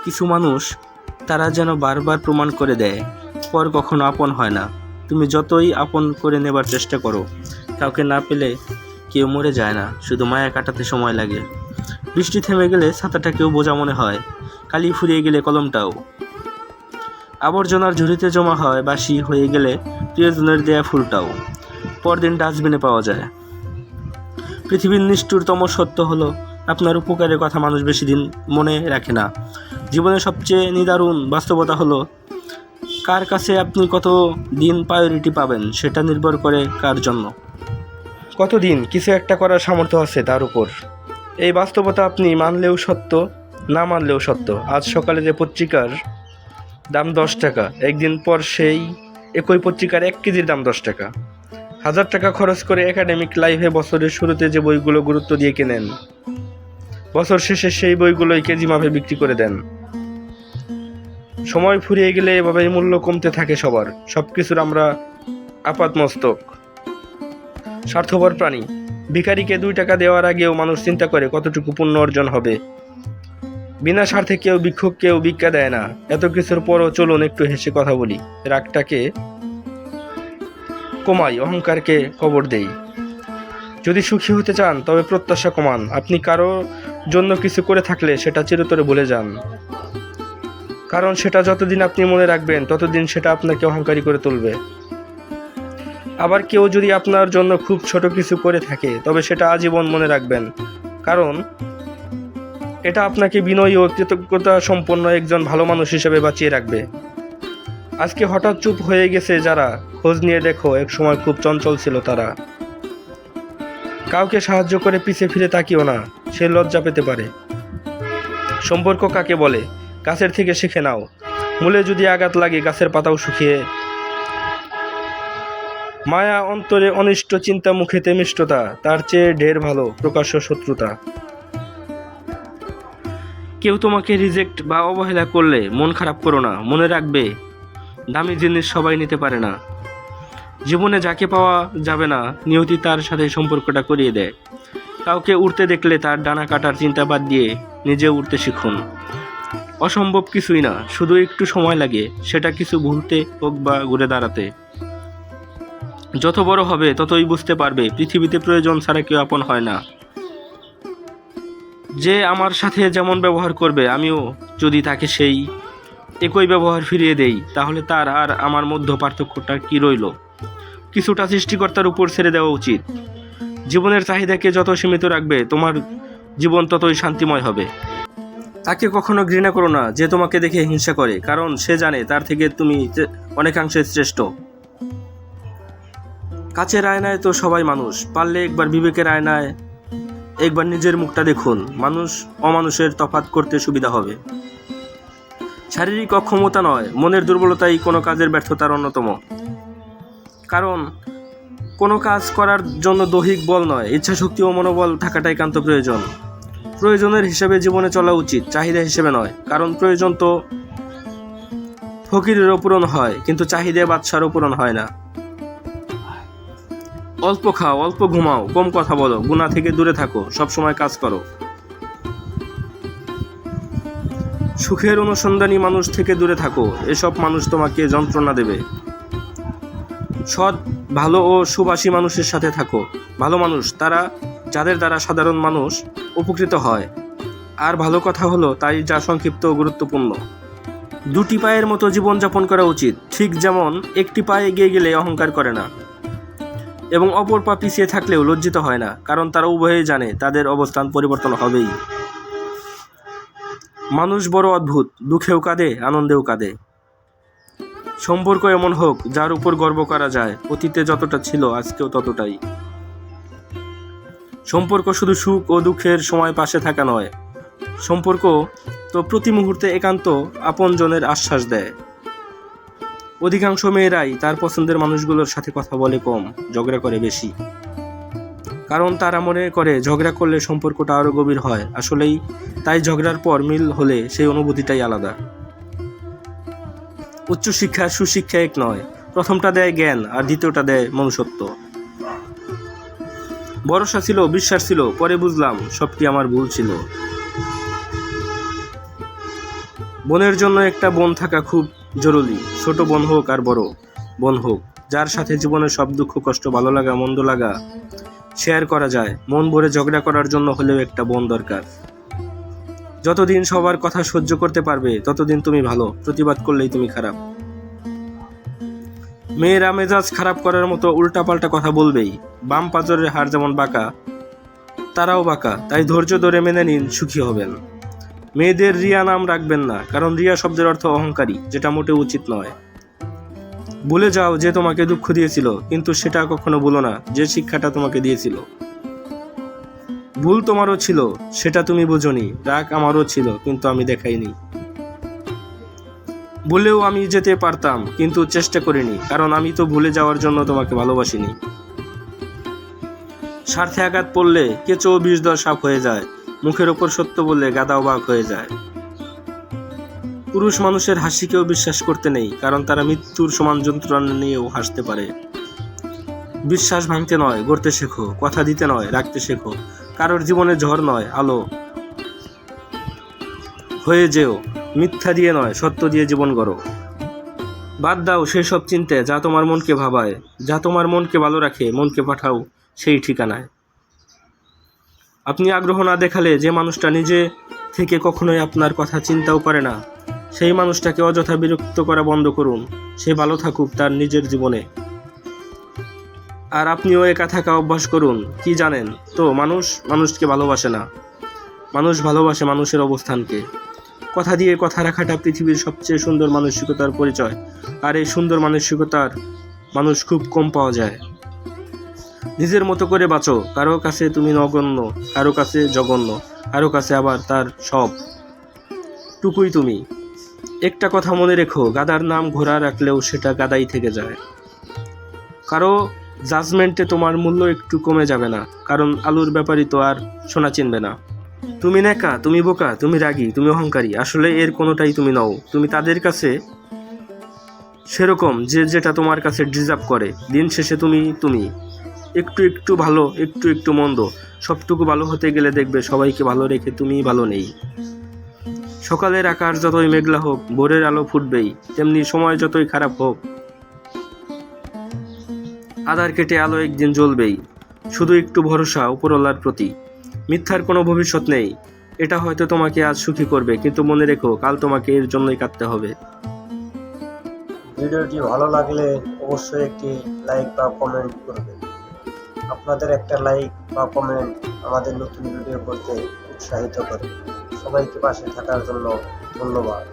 কিছু মানুষ তারা যেন বারবার প্রমাণ করে দেয় পর কখনো আপন হয় না। তুমি যতই আপন করে নেবার চেষ্টা করো, কাউকে না পেলে কেউ মরে যায় না, শুধু মায়া কাটাতে সময় লাগে। বৃষ্টি থেমে গেলে ছাতাটাকেও বোঝা মনে হয়, কালি ফুরিয়ে গেলে কলমটাও। আবর্জনার ঝুড়িতে জমা হয় বাসি হয়ে গেলে প্রিয়জনের দেয়া ফুলটাও পরদিন ডাস্টবিনে পাওয়া যায়। পৃথিবীর নিষ্ঠুরতম সত্য হলো, আপনার উপকারের কথা মানুষ বেশি দিন মনে রাখে না। জীবনের সবচেয়ে নিদারুণ বাস্তবতা হলো, কার কাছে আপনি কত দিন প্রায়োরিটি পাবেন সেটা নির্ভর করে কার জন্য। কতদিন কিছু একটা করার সামর্থ্য আছে তার উপর। এই বাস্তবতা আপনি মানলেও সত্য, না মানলেও সত্য। আজ সকালে যে পত্রিকার দাম 10 টাকা, একদিন পর সেই একই পত্রিকার 1 কেজির দাম 10 টাকা। 1000 টাকা খরচ করে একাডেমিক লাইফে বছরের শুরুতে যে বইগুলো গুরুত্ব দিয়ে কেনেন, বছর শেষে সেই বইগুলোই কেজি মাপে বিক্রি করে দেন। সময় ফুরিয়ে গেলে এভাবেই মূল্য কমতে থাকে সবার। সবকিছুর আমরা আপাতমস্তক। স্বার্থপর প্রাণী। ভিখারিকে 2 টাকা দেওয়ার আগেও মানুষ চিন্তা করে কতটুকু পুণ্য অর্জন হবে। বিনা স্বার্থে কেউ ভিক্ষুক, কেউ ভিক্ষা দেয় না। এত কিছুর পরও চলুন একটু হেসে কথা বলি, রাগটাকে কমাই, অহংকারকে কবর দেই। যদি সুখী হতে চান তবে প্রত্যাশা কমান। আপনি কারো জন্য কিছু করে থাকলে সেটা চিরতরে ভুলে যান, কারণ সেটা যতদিন আপনি মনে রাখবেন ততদিন সেটা আপনাকে অহংকারী করে তুলবে। আবার কেউ যদি আপনার জন্য খুব ছোট কিছু করে থাকে তবে সেটা আজীবন মনে রাখবেন, কারণ এটা আপনাকে বিনয়ী ও কৃতজ্ঞতা সম্পন্ন একজন ভালো মানুষ হিসেবে বাঁচিয়ে রাখবে। আজকে হঠাৎ চুপ হয়ে গেছে যারা, খোঁজ নিয়ে দেখো এক সময় খুব চঞ্চল ছিল তারা। কাউকে সাহায্য করে পিছে ফিরে তাকিও না, সে লজ্জা পেতে পারে। সম্পর্ক কাকে বলে? গাছের থেকে শিখে নাও। মূলে যদি আঘাত লাগে গাছের পাতাও শুকিয়ে। মায়া অন্তরে অনিষ্ট, চিন্তা মুখেতে মিষ্টতা, তার চেয়ে ঢের ভালো প্রকাশ্য শত্রুতা। কেউ তোমাকে রিজেক্ট বা অবহেলা করলে মন খারাপ করো না, মনে রাখবে দামি জিনিস সবাই নিতে পারে না। জীবনে যাকে পাওয়া যাবে না, নিয়তি তার সাথে সম্পর্কটা করিয়ে দেয়। কাউকে উড়তে দেখলে তার ডানা কাটার চিন্তা বাদ দিয়ে নিজে উড়তে শিখুন। অসম্ভব কিছুই না, শুধু একটু সময় লাগে সেটা কিছু ভুলতে হোক বা ঘুরে দাঁড়াতে। যত বড় হবে ততই বুঝতে পারবে পৃথিবীতে প্রয়োজন ছাড়া কেউ আপন হয় না। যে আমার সাথে যেমন ব্যবহার করবে, আমিও যদি তাকে সেই একই ব্যবহার ফিরিয়ে দেই, তাহলে তার আর আমার মধ্যে পার্থক্যটা কি রইল? কিছুটা সৃষ্টিকর্তার উপর ছেড়ে দেওয়া উচিত। জীবনের চাহিদাকে যত সীমিত রাখবে তোমার জীবন ততই শান্তিময় হবে। তাকে কখনো ঘৃণা করো না যে তোমাকে দেখে হিংসা করে, কারণ সে জানে তার থেকে তুমি অনেকাংশে শ্রেষ্ঠ। কাচের আয়নায় তো সবাই মানুষ, পারলে একবার বিবেকের আয়নায় একবার নিজের মুখটা দেখুন। মানুষ অমানুষের তফাৎ করতে সুবিধা হবে। শারীরিক অক্ষমতা নয়, মনের দুর্বলতাই কোনো কাজের ব্যর্থতার অন্যতম কারণ। কোনো কাজ করার জন্য দৈহিক বল নয়, ইচ্ছাশক্তি ও মনোবল থাকাটা একান্ত প্রয়োজন। প্রয়োজনের হিসেবে জীবনে চলা উচিত, চাহিদা হিসেবে নয়, কারণ প্রয়োজন তো ফকিরেরও পূরণ হয়, কিন্তু চাহিদা বাদশারও পূরণ হয় না। অল্প খাও, অল্প ঘুমাও, কম কথা বলো, গুনাহ থেকে দূরে থাকো, সবসময় কাজ করো। সুখের অনুসন্ধানী মানুষ থেকে দূরে থাকো, এসব মানুষ তোমাকে যন্ত্রণা দেবে। সৎ, ভালো ও সুবাসী মানুষের সাথে থাকো। ভালো মানুষ তারা যাদের দ্বারা সাধারণ মানুষ উপকৃত হয়। আর ভালো কথা হলো তাই যা সংক্ষিপ্ত ও গুরুত্বপূর্ণ। 2টি পায়ের মতো জীবনযাপন করা উচিত, ঠিক যেমন একটি পায়ে এগিয়ে গেলে অহংকার করে না এবং অপর পা পিছিয়ে থাকলেও লজ্জিত হয় না, কারণ তারা উভয়েই জানে তাদের অবস্থান পরিবর্তন হবেই। মানুষ বড় অদ্ভুত, দুঃখেও কাঁদে, আনন্দেও কাঁদে। সম্পর্ক এমন হোক যার উপর গর্ব করা যায়, অতীতে যতটা ছিল আজকেও ততটাই। সম্পর্ক শুধু সুখ ও দুঃখের সময় পাশে থাকা নয়, সম্পর্ক তো প্রতি মুহূর্তে একান্ত আপনজনের আশ্বাস দেয়। অধিকাংশ মেয়েরাই তার পছন্দের মানুষগুলোর সাথে কথা বলে কম, ঝগড়া করে বেশি, কারণ তারা মনে করে ঝগড়া করলে সম্পর্কটা আরও গভীর হয়। আসলেই তাই, ঝগড়ার পর মিল হলে সেই অনুভূতিটাই আলাদা। উচ্চশিক্ষা সুশিক্ষা এক নয়, প্রথমটা দেয় জ্ঞান আর দ্বিতীয়টা দেয় মনুষ্যত্ব। ভরসা ছিল, বিশ্বাস ছিল, পরে বুঝলাম সবটি আমার ভুল ছিল। বোনের জন্য একটা বোন থাকা খুব জরুরি, ছোট বোন হোক আর বড় বোন হোক, যার সাথে জীবনের সব দুঃখ কষ্ট ভালো লাগা মন্দ লাগা শেয়ার করা যায়। মন ভরে ঝগড়া করার জন্য হলেও একটা বোন দরকার। যতদিন সবার কথা সহ্য করতে পারবে ততদিন তুমি ভালো, প্রতিবাদ করলেই তুমি খারাপ। মেয়েরা মেজাজ খারাপ করার মতো উল্টাপাল্টা কথা বলবেই। বাম পাজরের হাড় যেমন বাঁকা, তারাও বাঁকা, তাই ধৈর্য ধরে মেনে নিন, সুখী হবেন। মেয়েদের রিয়া নাম রাখবেন না, কারণ রিয়া শব্দের অর্থ অহংকারী, যেটা মোটেও উচিত নয়। ভুলে যাও যে তোমাকে দুঃখ দিয়েছিল, কিন্তু সেটা কখনো ভুলো না যে শিক্ষাটা তোমাকে দিয়েছিল। ভুল তোমারও ছিল, সেটা তুমি বোঝোনি। রাগ আমারও ছিল, কিন্তু আমি দেখাইনি। ভুলেও আমি যেতে পারতাম, কিন্তু চেষ্টা করিনি, কারণ আমি তো ভুলে যাওয়ার জন্য তোমাকে ভালোবাসিনি। স্বার্থে আঘাত পড়লে কেঁচো বিষধর সাপ হয়ে যায়, মুখের ওপর সত্য বললে গাদা অবাক হয়ে যায়। পুরুষ মানুষের হাসিকেও বিশ্বাস করতে নেই, কারণ তারা মৃত্যুর সমান যন্ত্রণা নিয়েও হাসতে পারে। বিশ্বাস ভাঙতে নয়, গড়তে শেখো। কথা দিতে নয়, রাখতে শেখো। কারোর জীবনে ঝড় নয়, আলো হয়ে যেও। মিথ্যা দিয়ে নয়, সত্য দিয়ে জীবন গড়ো। বাদ দাও সেসব চিন্তা যা তোমার মনকে ভাবায়, যা তোমার মনকে ভালো রাখে। মনকে পাঠাও সেই ঠিকানায়। আপনি আগ্রহ না দেখালে যে মানুষটা নিজে থেকে কখনোই আপনার কথা চিন্তাও করে না, সেই মানুষটাকে অযথা বিরক্ত করা বন্ধ করুন। সে ভালো থাকুক তার নিজের জীবনে, আর আপনিও একা থাকা অভ্যাস করুন। কি জানেন তো, মানুষ মানুষকে ভালোবাসে না, মানুষ ভালোবাসে মানুষের অবস্থানকে। কথা দিয়ে কথা রাখাটা পৃথিবীর সবচেয়ে সুন্দর মানসিকতার পরিচয়, আর এই সুন্দর মানসিকতার মানুষ খুব কম পাওয়া যায়। নিজের মতো করে বাঁচো। কারো কাছে তুমি নগণ্য, কারো কাছে জঘন্য, কারো কাছে আবার তার সব টুকুই তুমি। একটা কথা মনে রেখো, গাদার নাম ঘোড়া রাখলেও সেটা গাদাই থেকে যায়। কারো জাজমেন্টে তোমার মূল্য একটু কমে যাবে না, কারণ আলুর ব্যাপারই তো আর সোনা চিনবে না। তুমি নেকা, তুমি বোকা, তুমি রাগী, তুমি অহংকারী, আসলে এর কোনোটাই তুমি নও। তুমি তাদের কাছে সেরকম যে যেটা তোমার কাছে ডিজার্ভ করে। দিন শেষে তুমি একটু একটু ভালো, একটু একটু মন্দ, সবটুকু ভালো হতে গেলে দেখবে সবাইকে ভালো রেখে তুমি ভালো নেই। সকালের আকাশ যতই মেঘলা হোক, ভোরের আলো ফুটবেই। তেমনি সময় যতই খারাপ হোক, আধার কেটে আলো একদিন জ্বলবেই। শুধু একটু ভরসা উপরওয়ালার প্রতি। মিথ্যার কোনো ভবিষ্যৎ নেই। এটা হয়তো তোমাকে আজ সুখী করবে, কিন্তু মনে রেখো কাল তোমাকে এর জন্যই কাঁদতে হবে। ভিডিওটি ভালো লাগলে অবশ্যই একটি লাইক বা কমেন্ট করবেন। আপনাদের একটা লাইক বা কমেন্ট আমাদের নতুন ভিডিও করতে উৎসাহিত করে। সবাইকে পাশে থাকার জন্য ধন্যবাদ।